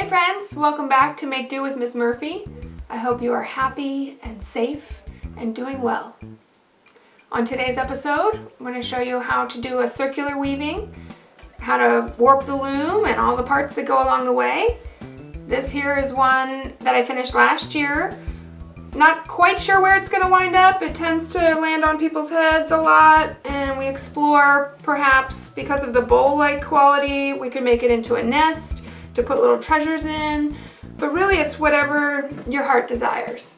Hey friends, welcome back to Make Do with Miss Murphy. I hope you are happy and safe and doing well. On today's episode, I'm going to show you how to do a circular weaving, how to warp the loom and all the parts that go along the way. This here is one that I finished last year. Not quite sure where it's going to wind up. It tends to land on people's heads a lot, and we explore perhaps because of the bowl-like quality, we could make it into a nest to put little treasures in, but really it's whatever your heart desires.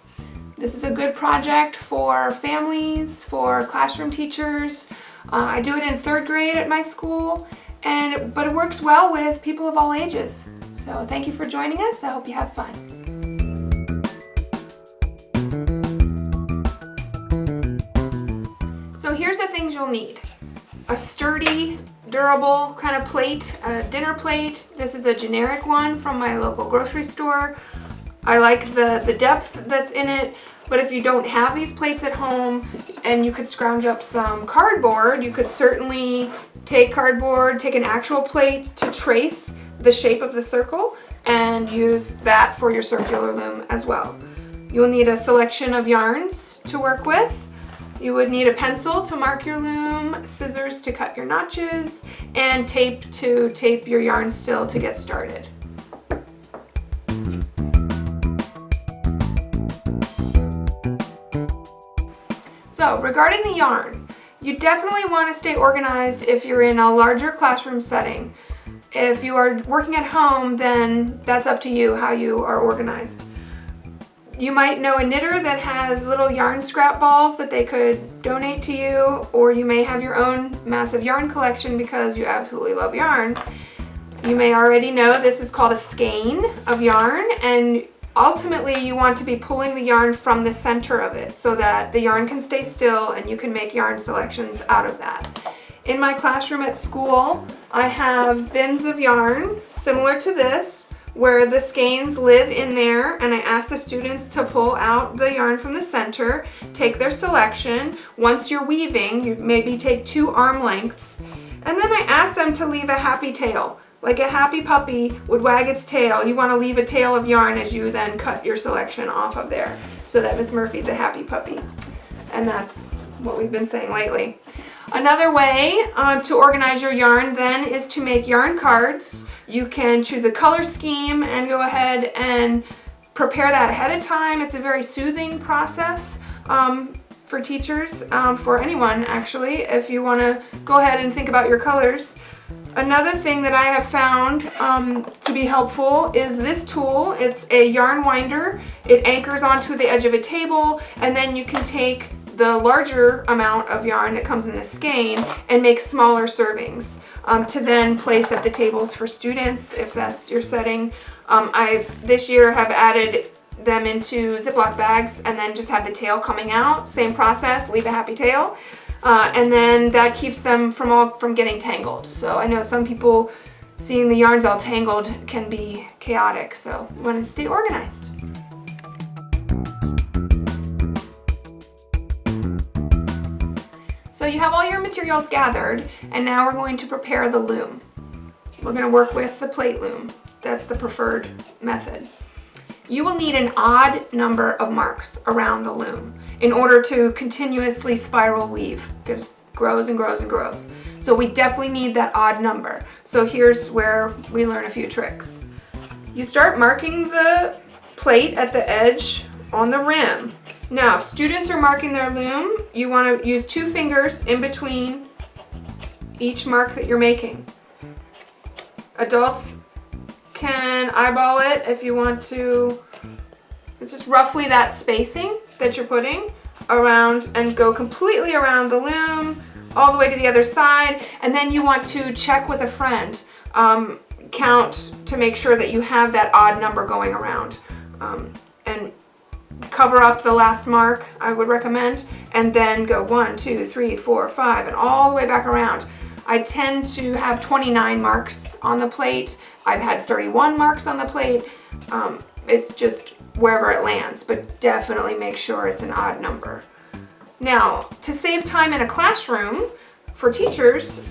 This is a good project for families, for classroom teachers. I do it in 3rd grade at my school, but it works well with people of all ages. So thank you for joining us. I hope you have fun. So here's the things you'll need. A sturdy, durable kind of plate, a dinner plate. This is a generic one from my local grocery store. I like the depth that's in it, but if you don't have these plates at home and you could scrounge up some cardboard, you could certainly take cardboard, take an actual plate to trace the shape of the circle and use that for your circular loom as well. You'll need a selection of yarns to work with. You would need a pencil to mark your loom, scissors to cut your notches, and tape to tape your yarn still to get started. So regarding the yarn, you definitely want to stay organized if you're in a larger classroom setting. If you are working at home, then that's up to you how you are organized. You might know a knitter that has little yarn scrap balls that they could donate to you, or you may have your own massive yarn collection because you absolutely love yarn. You may already know this is called a skein of yarn, and ultimately you want to be pulling the yarn from the center of it so that the yarn can stay still and you can make yarn selections out of that. In my classroom at school, I have bins of yarn similar to this, where the skeins live in there, and I ask the students to pull out the yarn from the center, take their selection. Once you're weaving, you maybe take 2 arm lengths, and then I ask them to leave a happy tail. Like a happy puppy would wag its tail, you want to leave a tail of yarn as you then cut your selection off of there, so that Miss Murphy's a happy puppy. And that's what we've been saying lately. Another way to organize your yarn then is to make yarn cards. You can choose a color scheme and go ahead and prepare that ahead of time. It's a very soothing process for teachers, for anyone actually, if you want to go ahead and think about your colors. Another thing that I have found to be helpful is this tool. It's a yarn winder. It anchors onto the edge of a table, and then you can take the larger amount of yarn that comes in the skein and make smaller servings to then place at the tables for students if that's your setting. I this year have added them into Ziploc bags and then just have the tail coming out. Same process, leave a happy tail, and then that keeps them from getting tangled. So I know some people seeing the yarns all tangled can be chaotic, so you want to stay organized. So you have all your materials gathered, and now we're going to prepare the loom. We're going to work with the plate loom. That's the preferred method. You will need an odd number of marks around the loom in order to continuously spiral weave. It just grows and grows and grows. So we definitely need that odd number. So here's where we learn a few tricks. You start marking the plate at the edge on the rim. Now, if students are marking their loom, you want to use 2 fingers in between each mark that you're making. Adults can eyeball it if you want to. It's just roughly that spacing that you're putting around, and go completely around the loom, all the way to the other side, and then you want to check with a friend. Count to make sure that you have that odd number going around. And cover up the last mark, I would recommend, and then go 1, 2, 3, 4, 5, and all the way back around. I tend to have 29 marks on the plate. I've had 31 marks on the plate. It's just wherever it lands, but definitely make sure it's an odd number. Now, to save time in a classroom for teachers,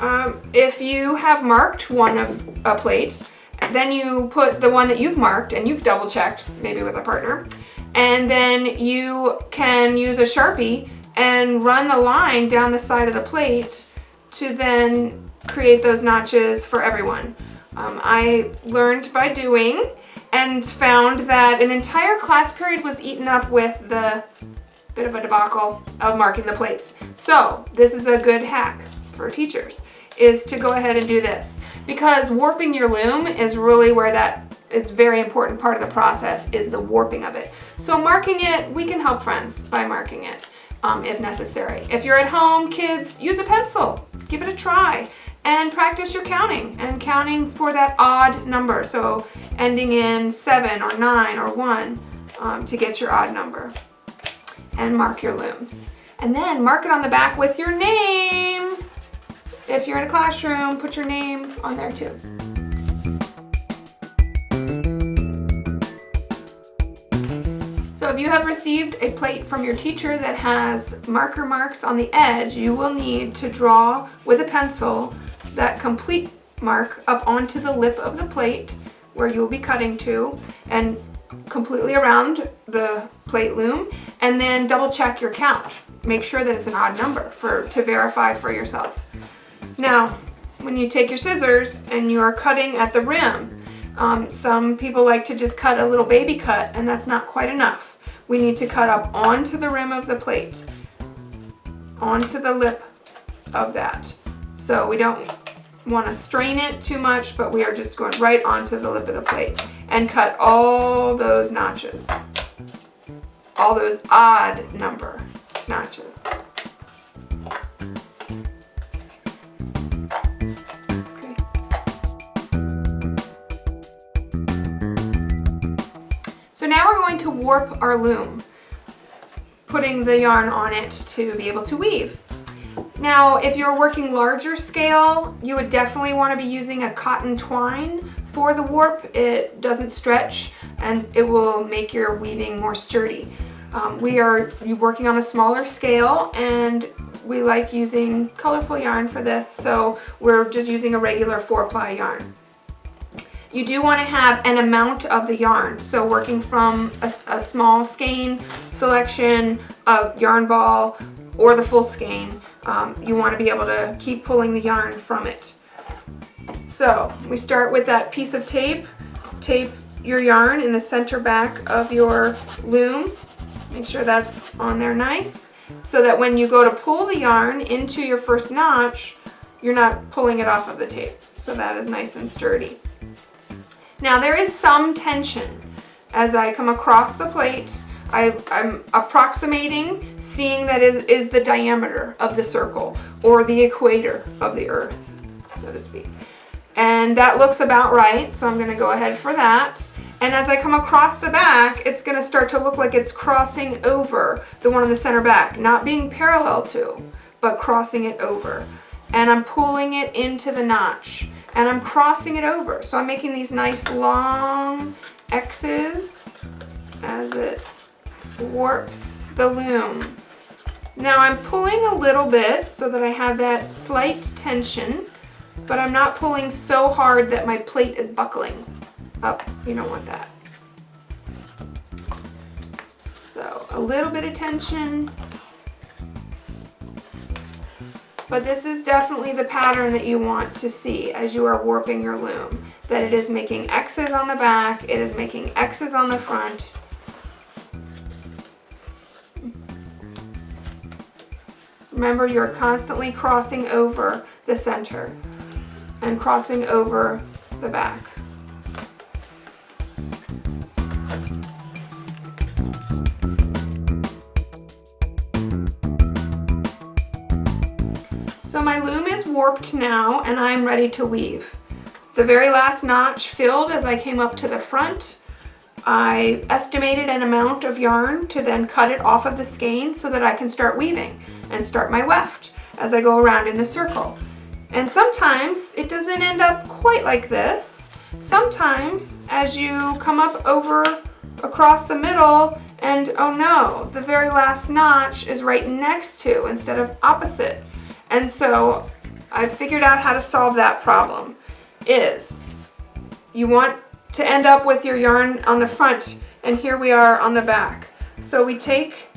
if you have marked a plate, Then you put the one that you've marked and you've double checked, maybe with a partner, and then you can use a Sharpie and run the line down the side of the plate to then create those notches for everyone. I learned by doing and found that an entire class period was eaten up with the bit of a debacle of marking the plates. So this is a good hack for teachers, is to go ahead and do this, because warping your loom is really where that is very important part of the process, is the warping of it. So marking it, we can help friends by marking it if necessary. If you're at home, kids, use a pencil, give it a try, and practice your counting, and counting for that odd number. So ending in 7 or 9 or 1 to get your odd number. And mark your looms. And then mark it on the back with your name. If you're in a classroom, put your name on there too. So if you have received a plate from your teacher that has marker marks on the edge, you will need to draw with a pencil that complete mark up onto the lip of the plate where you will be cutting to, and completely around the plate loom, and then double check your count. Make sure that it's an odd number to verify for yourself. Now, when you take your scissors and you are cutting at the rim, some people like to just cut a little baby cut, and that's not quite enough. We need to cut up onto the rim of the plate, onto the lip of that. So we don't want to strain it too much, but we are just going right onto the lip of the plate and cut all those notches, all those odd number notches. Okay. So now we're going to warp our loom, putting the yarn on it to be able to weave. Now, if you're working larger scale, you would definitely want to be using a cotton twine for the warp. It doesn't stretch and it will make your weaving more sturdy. We are working on a smaller scale and we like using colorful yarn for this, so we're just using a regular 4-ply yarn. You do want to have an amount of the yarn, so working from a small skein selection of yarn ball or the full skein, you want to be able to keep pulling the yarn from it. So we start with that piece of tape. Tape your yarn in the center back of your loom. Make sure that's on there nice, so that when you go to pull the yarn into your first notch, you're not pulling it off of the tape. So that is nice and sturdy. Now there is some tension as I come across the plate. I'm approximating, seeing that it is the diameter of the circle or the equator of the earth, so to speak. And that looks about right, so I'm going to go ahead for that. And as I come across the back, it's going to start to look like it's crossing over the one in the center back, not being parallel to, but crossing it over. And I'm pulling it into the notch, and I'm crossing it over. So I'm making these nice long X's as it warps the loom. Now I'm pulling a little bit so that I have that slight tension, but I'm not pulling so hard that my plate is buckling up. You don't want that. So a little bit of tension, but this is definitely the pattern that you want to see as you are warping your loom, that it is making X's on the back, it is making X's on the front. Remember, you're constantly crossing over the center and crossing over the back. So my loom is warped now and I'm ready to weave. The very last notch filled as I came up to the front. I estimated an amount of yarn to then cut it off of the skein so that I can start weaving and start my weft as I go around in the circle. And sometimes it doesn't end up quite like this. Sometimes as you come up over across the middle and oh no, the very last notch is right next to instead of opposite. And so I figured out how to solve that problem is you want to end up with your yarn on the front, and here we are on the back. So we take,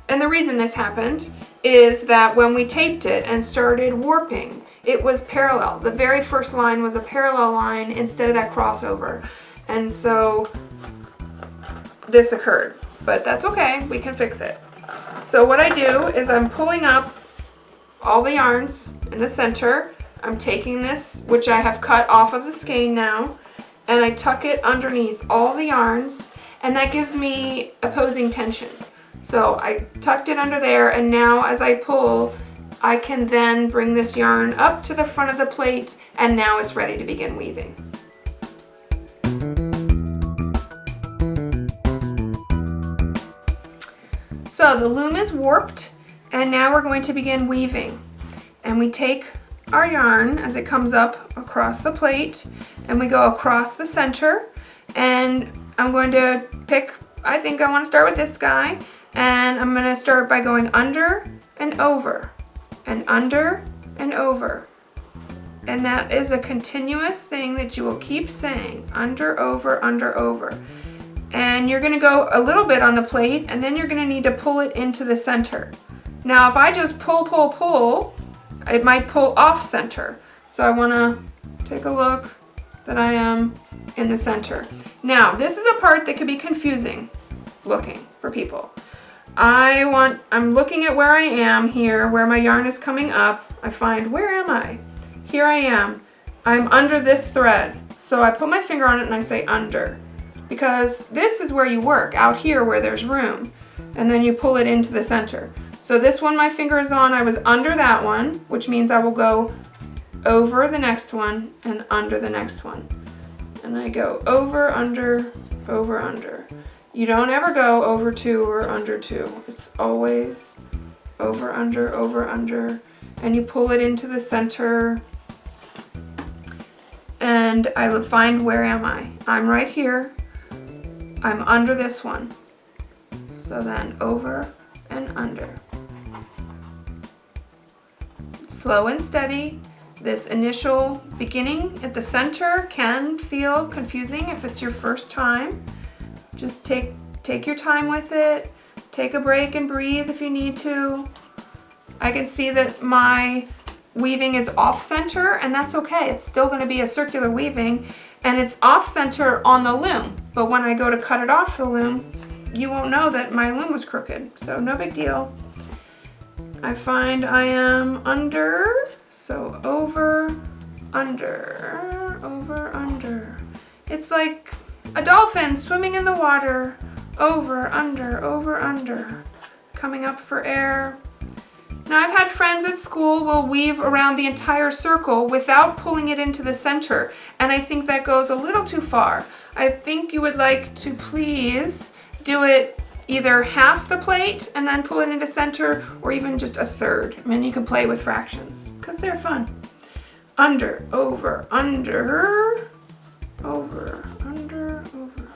and the reason this happened is that when we taped it and started warping, it was parallel. The very first line was a parallel line instead of that crossover. And so this occurred, but that's okay, we can fix it. So what I do is I'm pulling up all the yarns in the center. I'm taking this, which I have cut off of the skein now, and I tuck it underneath all the yarns, and that gives me opposing tension. So I tucked it under there, and now as I pull, I can then bring this yarn up to the front of the plate, and now it's ready to begin weaving. So the loom is warped, and now we're going to begin weaving. And we take our yarn as it comes up across the plate, and we go across the center, and I'm going to pick, I think I want to start with this guy, and I'm going to start by going under and over, and under and over. And that is a continuous thing that you will keep saying, under, over, under, over. And you're going to go a little bit on the plate, and then you're going to need to pull it into the center. Now if I just pull, pull, pull, it might pull off center. So I want to take a look that I am in the center. Now this is a part that could be confusing looking for people. I'm looking at where I am here, where my yarn is coming up. I find, where am I? Here I am. I'm under this thread. So I put my finger on it and I say under, because this is where you work, out here where there's room, and then you pull it into the center. So this one my finger is on, I was under that one, which means I will go over the next one and under the next one. And I go over, under, over, under. You don't ever go over two or under two. It's always over, under, and you pull it into the center. And I will find, where am I? I'm right here. I'm under this one. So then over and under. Slow and steady. This initial beginning at the center can feel confusing if it's your first time. Just take your time with it. Take a break and breathe if you need to. I can see that my weaving is off center, and that's okay. It's still going to be a circular weaving, and it's off center on the loom. But when I go to cut it off the loom, you won't know that my loom was crooked, so no big deal. I find I am under, so over, under, over, under. It's like a dolphin swimming in the water, over, under, coming up for air. Now I've had friends at school will weave around the entire circle without pulling it into the center, and I think that goes a little too far. I think you would like to please do it either half the plate and then pull it into center, or even just a third. I mean, you can play with fractions because they're fun. Under, over, under, over, under, over.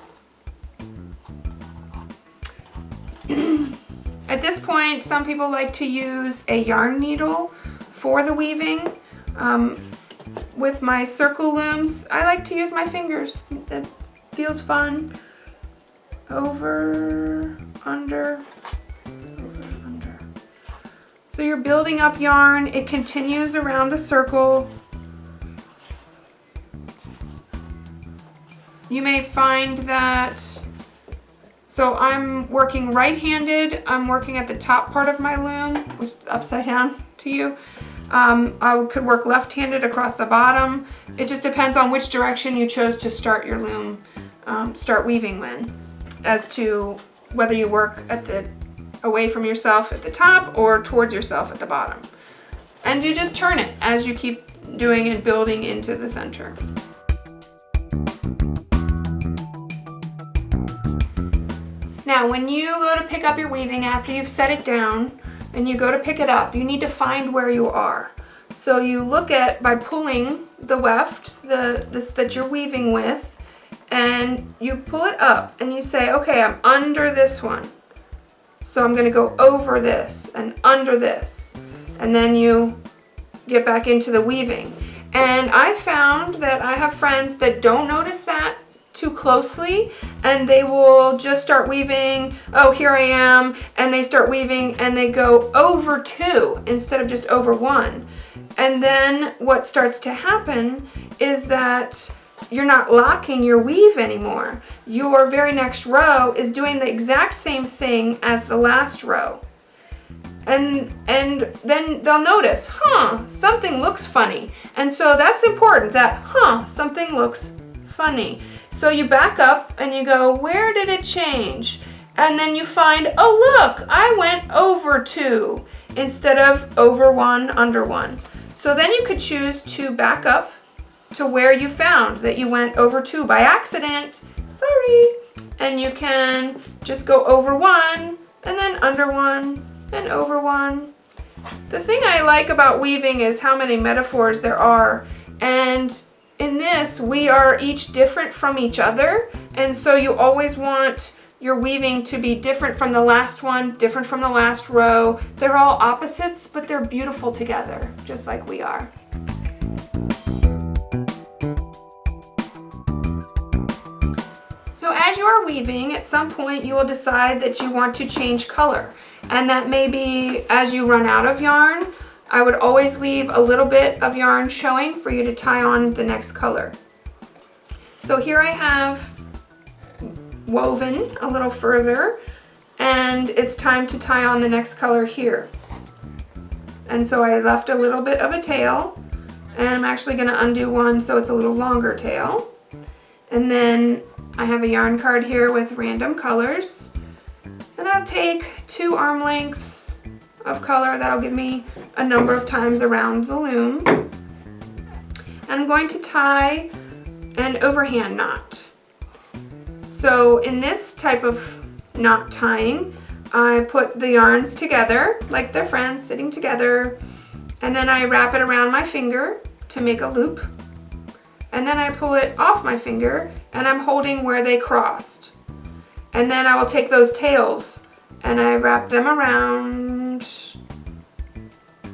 At this point, some people like to use a yarn needle for the weaving. With my circle looms, I like to use my fingers. That feels fun. Over, under, over, under. So you're building up yarn. It continues around the circle. You may find that, so I'm working right-handed. I'm working at the top part of my loom, which is upside down to you. I could work left-handed across the bottom. It just depends on which direction you chose to start your loom, start weaving when, as to whether you work away from yourself at the top or towards yourself at the bottom. And you just turn it as you keep doing and building into the center. Now, when you go to pick up your weaving after you've set it down and you go to pick it up, you need to find where you are. So you look at, by pulling the weft, this that you're weaving with, and you pull it up and you say, okay, I'm under this one. So I'm going to go over this and under this. And then you get back into the weaving. And I found that I have friends that don't notice that too closely, and they will just start weaving, oh, here I am, and they start weaving and they go over 2 instead of just over 1. And then what starts to happen is that you're not locking your weave anymore. Your very next row is doing the exact same thing as the last row. And then they'll notice, something looks funny. And so that's important, that, something looks funny. So you back up and you go, where did it change? And then you find, oh look, I went over 2 instead of over 1, under 1. So then you could choose to back up to where you found that you went over 2 by accident. Sorry. And you can just go over 1 and then under 1 and over 1. The thing I like about weaving is how many metaphors there are, and in this we are each different from each other, and so you always want your weaving to be different from the last one, different from the last row. They're all opposites, but they're beautiful together, just like we are. So as you are weaving, at some point you will decide that you want to change color. And that may be as you run out of yarn. I would always leave a little bit of yarn showing for you to tie on the next color. So here I have woven a little further, and it's time to tie on the next color here. And so I left a little bit of a tail, and I'm actually going to undo one so it's a little longer tail. And then I have a yarn card here with random colors. And I'll take 2 arm lengths of color. That'll give me a number of times around the loom. And I'm going to tie an overhand knot. So in this type of knot tying, I put the yarns together like they're friends, sitting together, and then I wrap it around my finger to make a loop. And then I pull it off my finger and I'm holding where they crossed. And then I will take those tails and I wrap them around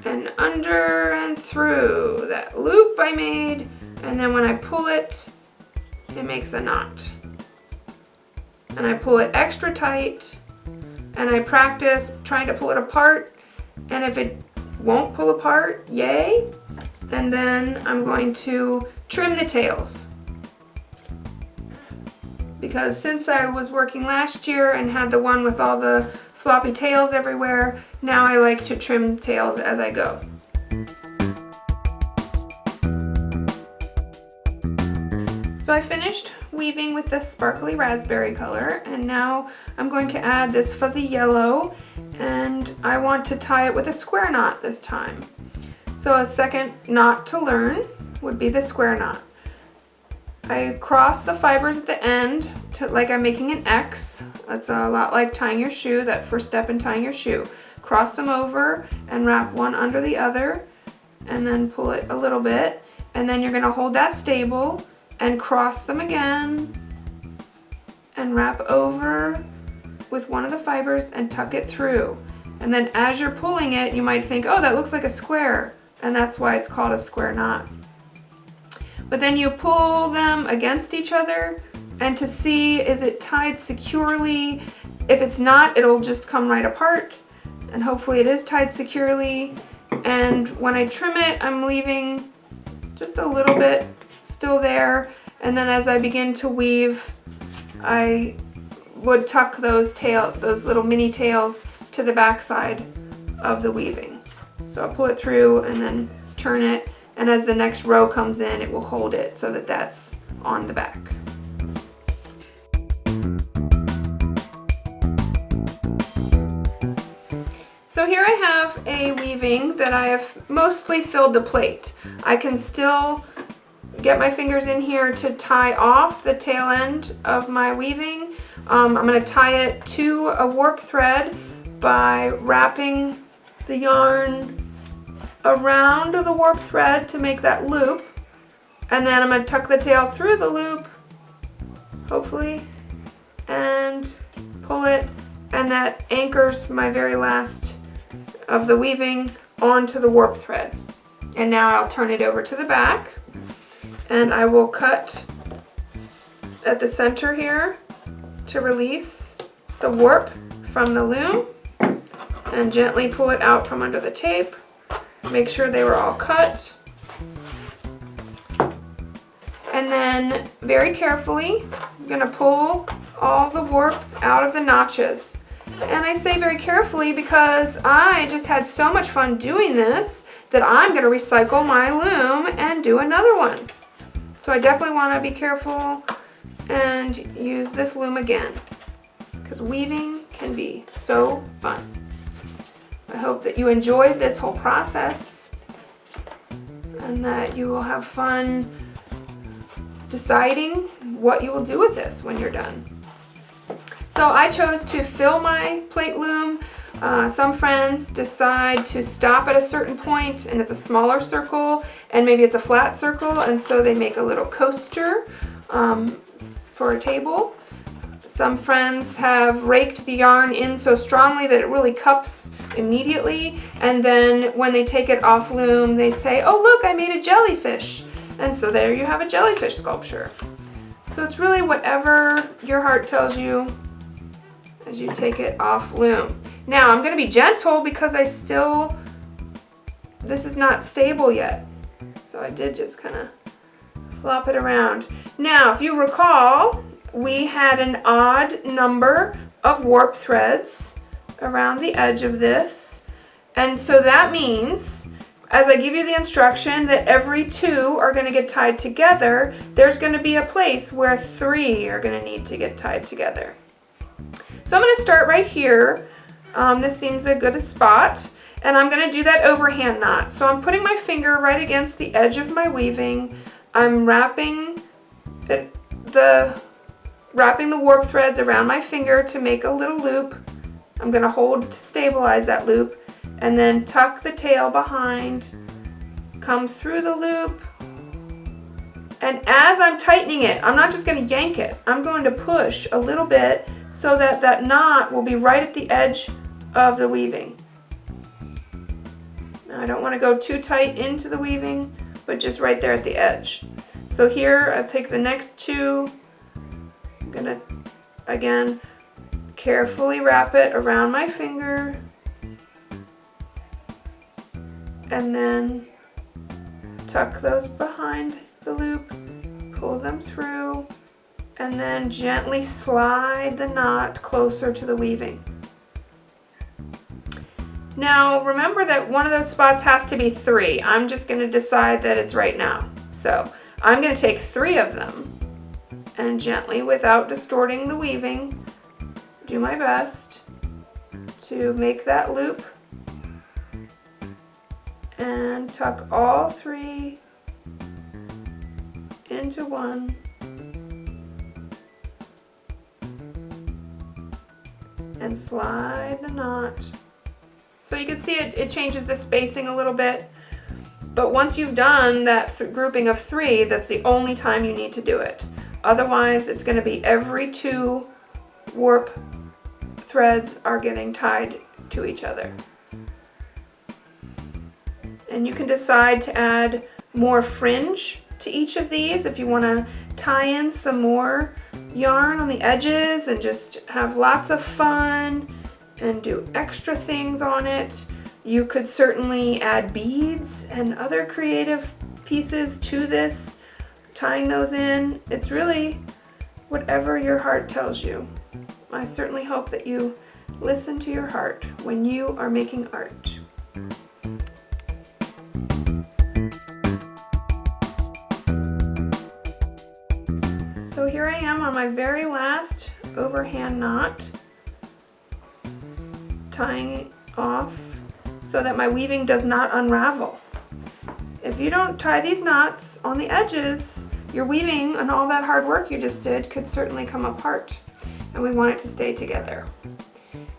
and under and through that loop I made. And then when I pull it, it makes a knot. And I pull it extra tight and I practice trying to pull it apart. And if it won't pull apart, yay. And then I'm going to trim the tails. Because since I was working last year and had the one with all the floppy tails everywhere, now I like to trim tails as I go. So I finished weaving with this sparkly raspberry color, and now I'm going to add this fuzzy yellow, and I want to tie it with a square knot this time. So a second knot to learn would be the square knot. I cross the fibers at the end like I'm making an X. That's a lot like tying your shoe, that first step in tying your shoe. Cross them over and wrap one under the other and then pull it a little bit, and then you're going to hold that stable and cross them again and wrap over with one of the fibers and tuck it through. And then as you're pulling it, you might think, oh, that looks like a square, and that's why it's called a square knot. But then you pull them against each other, and to see, is it tied securely? If it's not, it'll just come right apart, and hopefully it is tied securely. And when I trim it, I'm leaving just a little bit still there, and then as I begin to weave, I would tuck those little mini tails to the back side of the weaving. So I'll pull it through and then turn it, and as the next row comes in, it will hold it so that that's on the back. So here I have a weaving that I have mostly filled the plate. I can still get my fingers in here to tie off the tail end of my weaving. I'm going to tie it to a warp thread by wrapping the yarn around the warp thread to make that loop, and then I'm going to tuck the tail through the loop, hopefully, and pull it, and that anchors my very last of the weaving onto the warp thread. And now I'll turn it over to the back, and I will cut at the center here to release the warp from the loom and gently pull it out from under the tape. Make sure they were all cut. And then very carefully, I'm gonna pull all the warp out of the notches. And I say very carefully because I just had so much fun doing this that I'm gonna recycle my loom and do another one. So I definitely wanna be careful and use this loom again, because weaving can be so fun. I hope that you enjoyed this whole process and that you will have fun deciding what you will do with this when you're done. So I chose to fill my plate loom. Some friends decide to stop at a certain point and it's a smaller circle, and maybe it's a flat circle, and so they make a little coaster for a table. Some friends have raked the yarn in so strongly that it really cups immediately, and then when they take it off loom they say, oh look, I made a jellyfish, and so there you have a jellyfish sculpture. So it's really whatever your heart tells you as you take it off loom. Now I'm going to be gentle because this is not stable yet, so I did just kind of flop it around. Now if you recall, we had an odd number of warp threads around the edge of this, and so that means as I give you the instruction that every 2 are going to get tied together, there's going to be a place where 3 are going to need to get tied together. So I'm going to start right here. This seems a good spot, and I'm going to do that overhand knot. So I'm putting my finger right against the edge of my weaving. I'm wrapping the warp threads around my finger to make a little loop. I'm going to hold to stabilize that loop, and then tuck the tail behind, come through the loop, and as I'm tightening it, I'm not just going to yank it, I'm going to push a little bit so that that knot will be right at the edge of the weaving. Now I don't want to go too tight into the weaving, but just right there at the edge. So here I'll take the next 2, I'm going to again carefully wrap it around my finger, and then tuck those behind the loop, pull them through, and then gently slide the knot closer to the weaving. Now remember that one of those spots has to be 3. I'm just going to decide that it's right now. So I'm going to take 3 of them and gently, without distorting the weaving, do my best to make that loop and tuck all 3 into one, and slide the knot. So you can see it changes the spacing a little bit, but once you've done that grouping of 3, that's the only time you need to do it. Otherwise it's going to be every 2 warp threads are getting tied to each other. And you can decide to add more fringe to each of these if you want to tie in some more yarn on the edges and just have lots of fun and do extra things on it. You could certainly add beads and other creative pieces to this, tying those in. It's really whatever your heart tells you. I certainly hope that you listen to your heart when you are making art. So here I am on my very last overhand knot, tying it off so that my weaving does not unravel. If you don't tie these knots on the edges, your weaving and all that hard work you just did could certainly come apart, and we want it to stay together.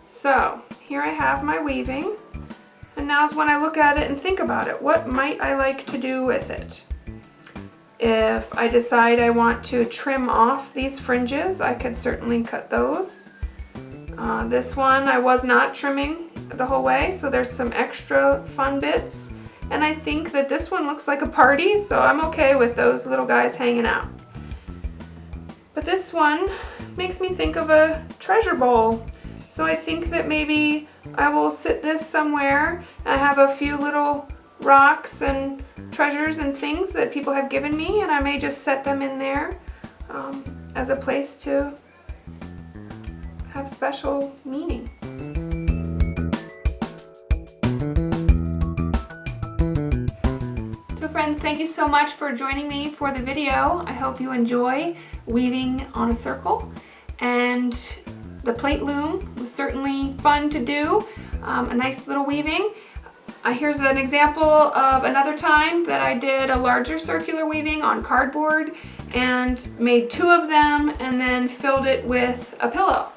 So here I have my weaving, and now is when I look at it and think about it. What might I like to do with it? If I decide I want to trim off these fringes, I could certainly cut those. This one I was not trimming the whole way, so there's some extra fun bits. and I think that this one looks like a party, so I'm okay with those little guys hanging out. But this one makes me think of a treasure bowl. So I think that maybe I will sit this somewhere. I have a few little rocks and treasures and things that people have given me, and I may just set them in there as a place to have special meaning. So friends, thank you so much for joining me for the video. I hope you enjoy weaving on a circle, and the plate loom was certainly fun to do, a nice little weaving. Here's an example of another time that I did a larger circular weaving on cardboard and made 2 of them and then filled it with a pillow.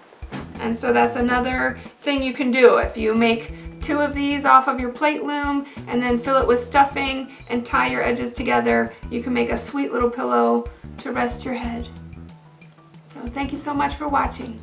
And so that's another thing you can do. If you make 2 of these off of your plate loom and then fill it with stuffing and tie your edges together, you can make a sweet little pillow to rest your head. So thank you so much for watching.